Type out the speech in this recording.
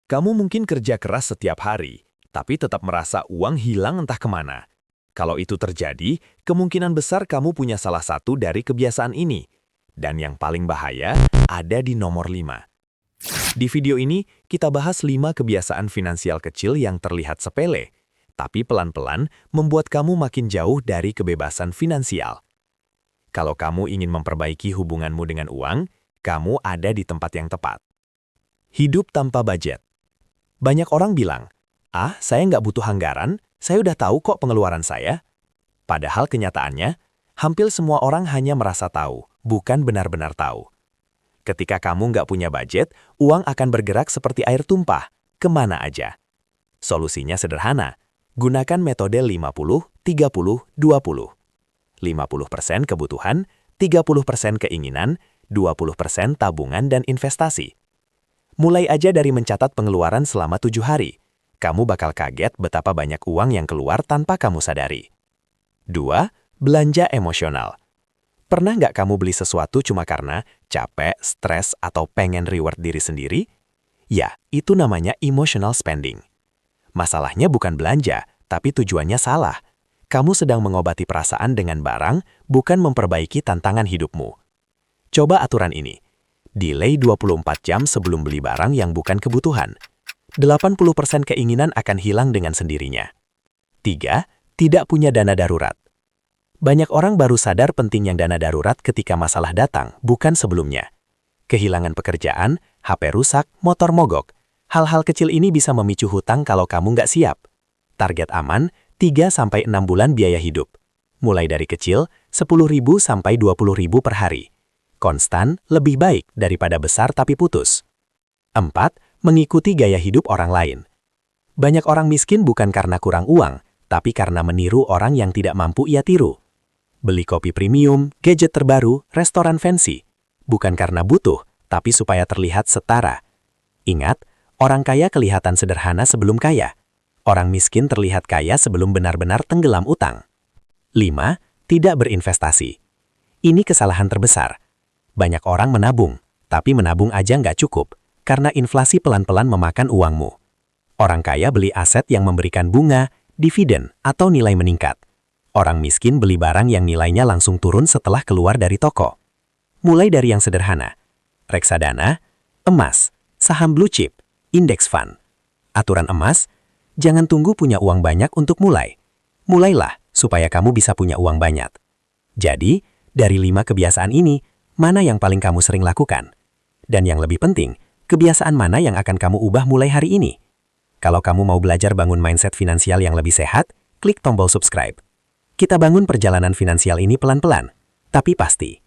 Kamu mungkin kerja keras setiap hari, tapi tetap merasa uang hilang entah kemana. Kalau itu terjadi, kemungkinan besar kamu punya salah satu dari kebiasaan ini. Dan yang paling bahaya ada di nomor 5. Di video ini, kita bahas 5 kebiasaan finansial kecil yang terlihat sepele, tapi pelan-pelan membuat kamu makin jauh dari kebebasan finansial. Kalau kamu ingin memperbaiki hubunganmu dengan uang, kamu ada di tempat yang tepat. Hidup tanpa budget. Banyak orang bilang, saya nggak butuh anggaran, saya udah tahu kok pengeluaran saya. Padahal kenyataannya, hampir semua orang hanya merasa tahu, bukan benar-benar tahu. Ketika kamu nggak punya budget, uang akan bergerak seperti air tumpah, kemana aja. Solusinya sederhana, gunakan metode 50-30-20. 50% kebutuhan, 30% keinginan, 20% tabungan dan investasi. Mulai aja dari mencatat pengeluaran selama 7 hari. Kamu bakal kaget betapa banyak uang yang keluar tanpa kamu sadari. 2. Belanja emosional. Pernah nggak kamu beli sesuatu cuma karena capek, stres, atau pengen reward diri sendiri? Ya, itu namanya emotional spending. Masalahnya bukan belanja, tapi tujuannya salah. Kamu sedang mengobati perasaan dengan barang, bukan memperbaiki tantangan hidupmu. Coba aturan ini. Delay 24 jam sebelum beli barang yang bukan kebutuhan. 80% keinginan akan hilang dengan sendirinya. 3. Tidak punya dana darurat. Banyak orang baru sadar pentingnya dana darurat ketika masalah datang, bukan sebelumnya. Kehilangan pekerjaan, HP rusak, motor mogok. Hal-hal kecil ini bisa memicu hutang kalau kamu nggak siap. Target aman, 3-6 bulan biaya hidup. Mulai dari kecil, 10.000 sampai 20.000 per hari. Konstan lebih baik daripada besar tapi putus. 4. Mengikuti gaya hidup orang lain. Banyak orang miskin bukan karena kurang uang, tapi karena meniru orang yang tidak mampu ia tiru. Beli kopi premium, gadget terbaru, restoran fancy. Bukan karena butuh, tapi supaya terlihat setara. Ingat, orang kaya kelihatan sederhana sebelum kaya. Orang miskin terlihat kaya sebelum benar-benar tenggelam utang. 5. Tidak berinvestasi. Ini kesalahan terbesar. Banyak orang menabung, tapi menabung aja nggak cukup, karena inflasi pelan-pelan memakan uangmu. Orang kaya beli aset yang memberikan bunga, dividen, atau nilai meningkat. Orang miskin beli barang yang nilainya langsung turun setelah keluar dari toko. Mulai dari yang sederhana. Reksadana, emas, saham blue chip, index fund. Aturan emas, jangan tunggu punya uang banyak untuk mulai. Mulailah supaya kamu bisa punya uang banyak. Jadi, dari 5 kebiasaan ini, mana yang paling kamu sering lakukan? Dan yang lebih penting, kebiasaan mana yang akan kamu ubah mulai hari ini? Kalau kamu mau belajar bangun mindset finansial yang lebih sehat, klik tombol subscribe. Kita bangun perjalanan finansial ini pelan-pelan, tapi pasti.